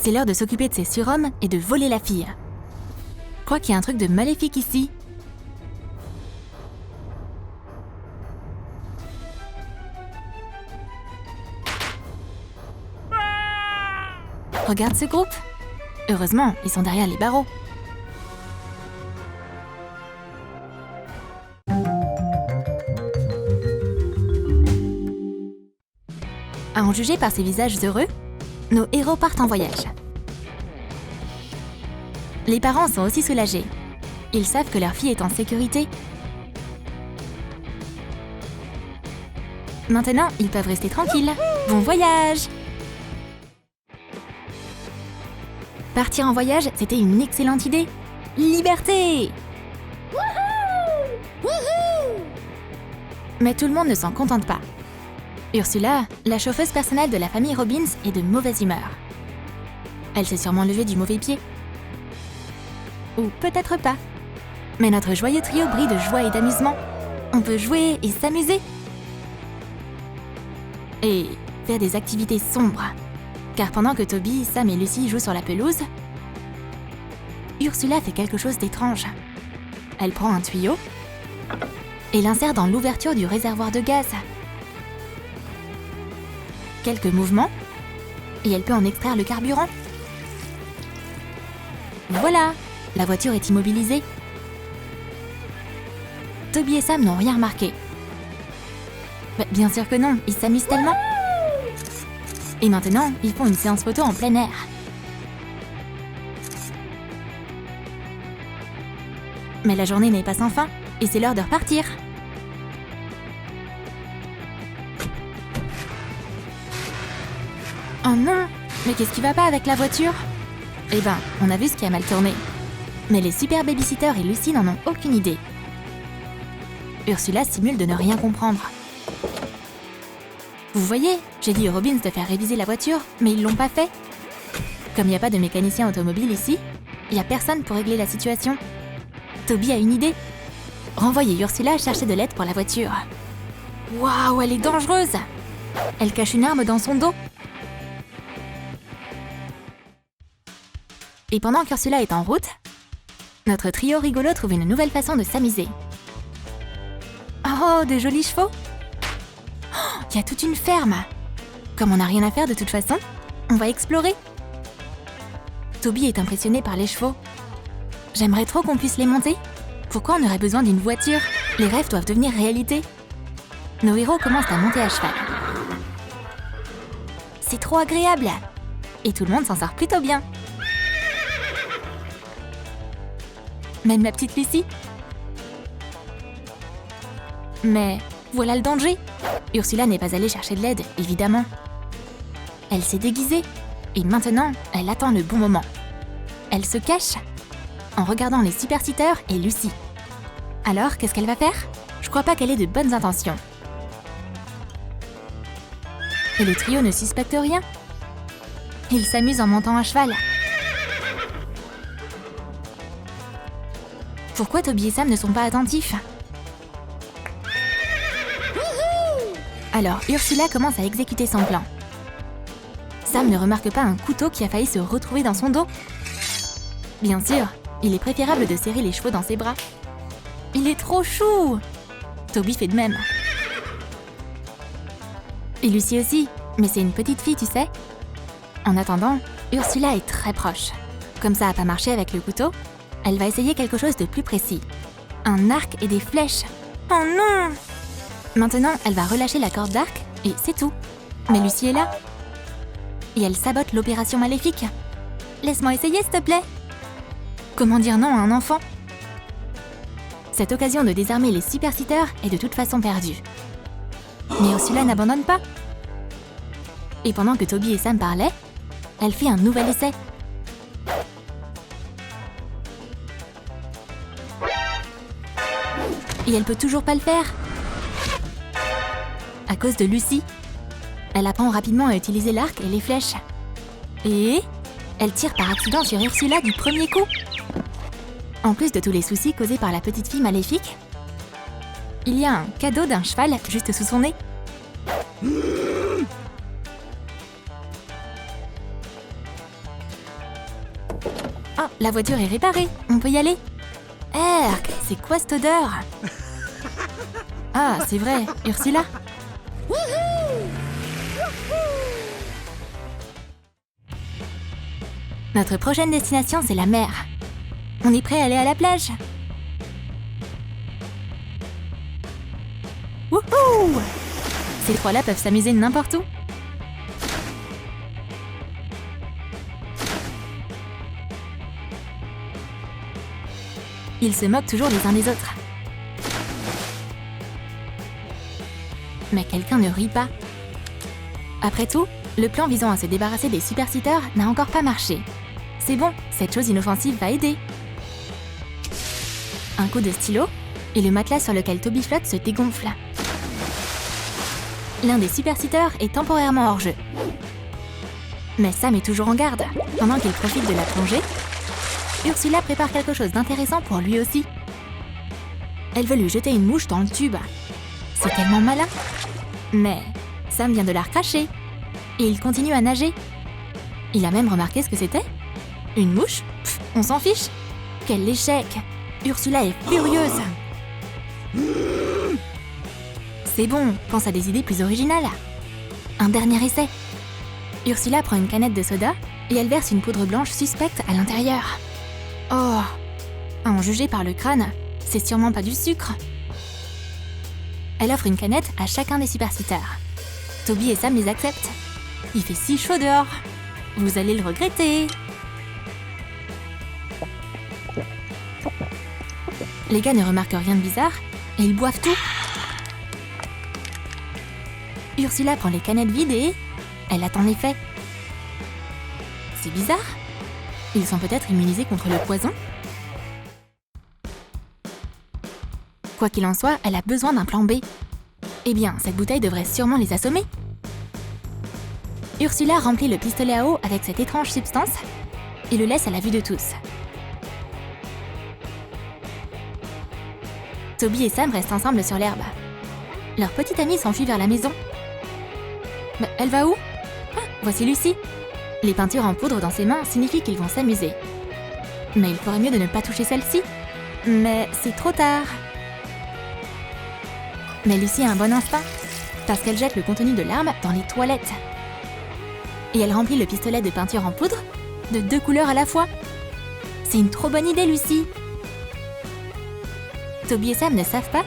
C'est l'heure de s'occuper de ses surhommes et de voler la fille. Je crois qu'il y a un truc de maléfique ici. Regarde ce groupe. Heureusement, ils sont derrière les barreaux. À en juger par ces visages heureux, nos héros partent en voyage. Les parents sont aussi soulagés. Ils savent que leur fille est en sécurité. Maintenant, ils peuvent rester tranquilles. Bon voyage! Partir en voyage, c'était une excellente idée. Liberté! Mais tout le monde ne s'en contente pas. Ursula, la chauffeuse personnelle de la famille Robbins, est de mauvaise humeur. Elle s'est sûrement levée du mauvais pied. Ou peut-être pas. Mais notre joyeux trio brille de joie et d'amusement. On peut jouer et s'amuser. Et faire des activités sombres. Car pendant que Toby, Sam et Lucy jouent sur la pelouse, Ursula fait quelque chose d'étrange. Elle prend un tuyau et l'insère dans l'ouverture du réservoir de gaz. Quelques mouvements, et elle peut en extraire le carburant. Voilà, la voiture est immobilisée. Toby et Sam n'ont rien remarqué. Mais bien sûr que non, ils s'amusent tellement. Et maintenant, ils font une séance photo en plein air. Mais la journée n'est pas sans fin, et c'est l'heure de repartir. Oh non! Mais qu'est-ce qui va pas avec la voiture? Eh ben, on a vu ce qui a mal tourné. Mais les super babysitters et Lucy n'en ont aucune idée. Ursula simule de ne rien comprendre. Vous voyez, j'ai dit aux Robbins de faire réviser la voiture, mais ils l'ont pas fait. Comme il n'y a pas de mécanicien automobile ici, il n'y a personne pour régler la situation. Toby a une idée. Renvoyer Ursula chercher de l'aide pour la voiture. Waouh, elle est dangereuse! Elle cache une arme dans son dos. Et pendant qu'Ursula est en route, notre trio rigolo trouve une nouvelle façon de s'amuser. Oh, de jolis chevaux! Il y a toute une ferme. Comme on n'a rien à faire de toute façon, on va explorer. Toby est impressionné par les chevaux. J'aimerais trop qu'on puisse les monter. Pourquoi on aurait besoin d'une voiture? Les rêves doivent devenir réalité. Nos héros commencent à monter à cheval. C'est trop agréable. Et tout le monde s'en sort plutôt bien. Même ma petite Lucy. Mais voilà le danger. Ursula n'est pas allée chercher de l'aide, évidemment. Elle s'est déguisée, et maintenant, elle attend le bon moment. Elle se cache, en regardant les super-sitters et Lucy. Alors, qu'est-ce qu'elle va faire? Je crois pas qu'elle ait de bonnes intentions. Et le trio ne suspecte rien. Ils s'amusent en montant à cheval. Pourquoi Toby et Sam ne sont pas attentifs? Alors, Ursula commence à exécuter son plan. Sam ne remarque pas un couteau qui a failli se retrouver dans son dos. Bien sûr, il est préférable de serrer les chevaux dans ses bras. Il est trop chou! Toby fait de même. Et Lucy aussi, mais c'est une petite fille, tu sais. En attendant, Ursula est très proche. Comme ça n'a pas marché avec le couteau, elle va essayer quelque chose de plus précis. Un arc et des flèches. Oh non! Maintenant, elle va relâcher la corde d'arc, et c'est tout. Mais Lucy est là. Et elle sabote l'opération maléfique. Laisse-moi essayer, s'il te plaît. Comment dire non à un enfant? Cette occasion de désarmer les super-sitters est de toute façon perdue. Mais Ursula n'abandonne pas. Et pendant que Toby et Sam parlaient, elle fait un nouvel essai. Et elle peut toujours pas le faire. À cause de Lucy. Elle apprend rapidement à utiliser l'arc et les flèches. Et elle tire par accident sur Ursula du premier coup. En plus de tous les soucis causés par la petite fille maléfique, il y a un cadeau d'un cheval juste sous son nez. Oh, la voiture est réparée, on peut y aller. Herc, c'est quoi cette odeur? Ah, c'est vrai, Ursula. Notre prochaine destination, c'est la mer. On est prêt à aller à la plage? Wouhou! Ces trois-là peuvent s'amuser n'importe où. Ils se moquent toujours les uns des autres. Mais quelqu'un ne rit pas. Après tout, le plan visant à se débarrasser des superstiteurs n'a encore pas marché. C'est bon, cette chose inoffensive va aider. Un coup de stylo, et le matelas sur lequel Toby flotte se dégonfle. L'un des superstiteurs est temporairement hors jeu. Mais Sam est toujours en garde. Pendant qu'il profite de la plongée, Ursula prépare quelque chose d'intéressant pour lui aussi. Elle veut lui jeter une mouche dans le tube. C'est tellement malin. Mais Sam vient de la recracher. Et il continue à nager. Il a même remarqué ce que c'était. Une mouche? Pff, on s'en fiche. Quel échec! Ursula est furieuse. C'est bon, pense à des idées plus originales. Un dernier essai. Ursula prend une canette de soda et elle verse une poudre blanche suspecte à l'intérieur. Oh! À en juger par le crâne, c'est sûrement pas du sucre. Elle offre une canette à chacun des superstiteurs. Toby et Sam les acceptent. Il fait si chaud dehors. Vous allez le regretter. Les gars ne remarquent rien de bizarre et ils boivent tout. Ursula prend les canettes vides et elle attend l'effet. C'est bizarre. Ils sont peut-être immunisés contre le poison. Quoi qu'il en soit, elle a besoin d'un plan B. Eh bien, cette bouteille devrait sûrement les assommer. Ursula remplit le pistolet à eau avec cette étrange substance et le laisse à la vue de tous. Toby et Sam restent ensemble sur l'herbe. Leur petite amie s'enfuit vers la maison. Mais elle va où? Ah, voici Lucy. Les peintures en poudre dans ses mains signifient qu'ils vont s'amuser. Mais il ferait mieux de ne pas toucher celle-ci. Mais c'est trop tard. Mais Lucy a un bon instinct, parce qu'elle jette le contenu de l'arme dans les toilettes. Et elle remplit le pistolet de peinture en poudre de 2 couleurs à la fois. C'est une trop bonne idée, Lucy. Toby et Sam ne savent pas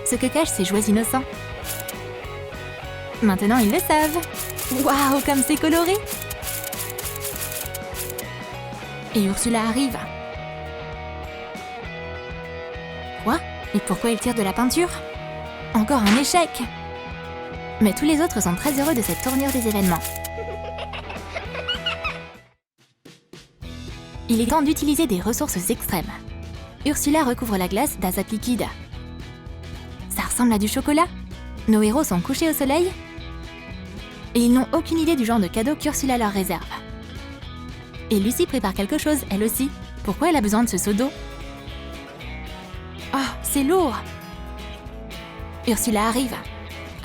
ce que cachent ces jouets innocents. Maintenant, ils le savent. Waouh, comme c'est coloré! Et Ursula arrive. Quoi? Et pourquoi il tire de la peinture? Encore un échec! Mais tous les autres sont très heureux de cette tournure des événements. Il est temps d'utiliser des ressources extrêmes. Ursula recouvre la glace d'azote liquide. Ça ressemble à du chocolat. Nos héros sont couchés au soleil et ils n'ont aucune idée du genre de cadeau qu'Ursula leur réserve. Et Lucy prépare quelque chose, elle aussi. Pourquoi elle a besoin de ce seau d'eau? Oh, c'est lourd! Ursula arrive,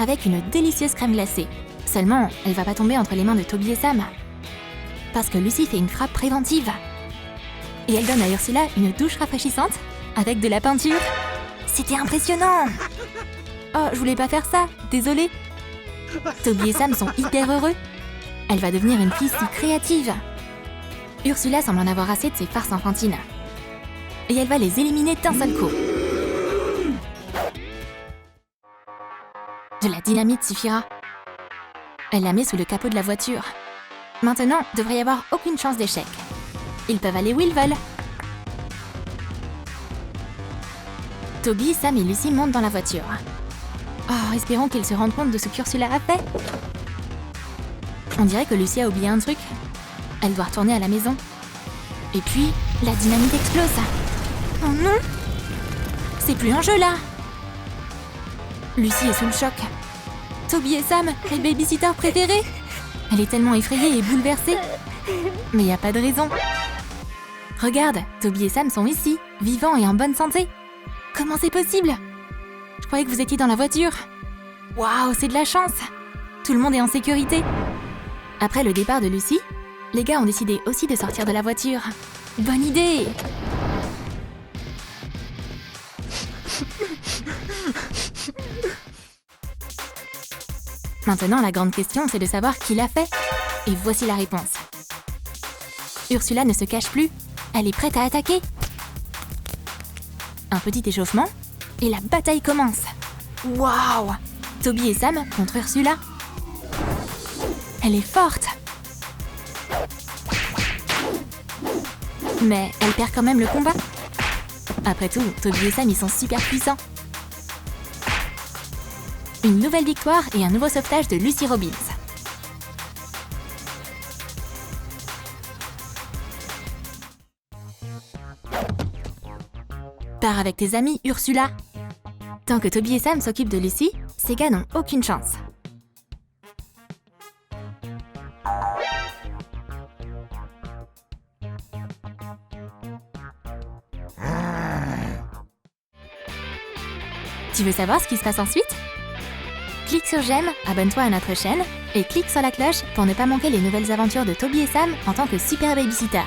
avec une délicieuse crème glacée. Seulement, elle va pas tomber entre les mains de Toby et Sam. Parce que Lucy fait une frappe préventive. Et elle donne à Ursula une douche rafraîchissante, avec de la peinture. C'était impressionnant! Oh, je voulais pas faire ça, désolée. Toby et Sam sont hyper heureux. Elle va devenir une fille si créative. Ursula semble en avoir assez de ses farces enfantines. Et elle va les éliminer d'un seul coup. De la dynamite suffira. Elle la met sous le capot de la voiture. Maintenant, devrait y avoir aucune chance d'échec. Ils peuvent aller où ils veulent. Toby, Sam et Lucy montent dans la voiture. Oh, espérons qu'ils se rendent compte de ce qu'Ursula a fait. On dirait que Lucy a oublié un truc. Elle doit retourner à la maison. Et puis, la dynamite explose. Oh non! C'est plus un jeu là! Lucy est sous le choc. Toby et Sam, les babysitters préférés! Elle est tellement effrayée et bouleversée. Mais y a pas de raison. Regarde, Toby et Sam sont ici, vivants et en bonne santé. Comment c'est possible? Je croyais que vous étiez dans la voiture. Waouh, c'est de la chance! Tout le monde est en sécurité. Après le départ de Lucy, les gars ont décidé aussi de sortir de la voiture. Bonne idée! Maintenant, la grande question, c'est de savoir qui l'a fait. Et voici la réponse. Ursula ne se cache plus. Elle est prête à attaquer. Un petit échauffement, et la bataille commence. Waouh! Toby et Sam contre Ursula. Elle est forte. Mais elle perd quand même le combat. Après tout, Toby et Sam, ils sont super puissants. Une nouvelle victoire et un nouveau sauvetage de Lucy Robbins. Pars avec tes amis, Ursula. Tant que Toby et Sam s'occupent de Lucy, ces gars n'ont aucune chance. Tu veux savoir ce qui se passe ensuite? Clique sur j'aime, abonne-toi à notre chaîne et clique sur la cloche pour ne pas manquer les nouvelles aventures de Toby et Sam en tant que super babysitter.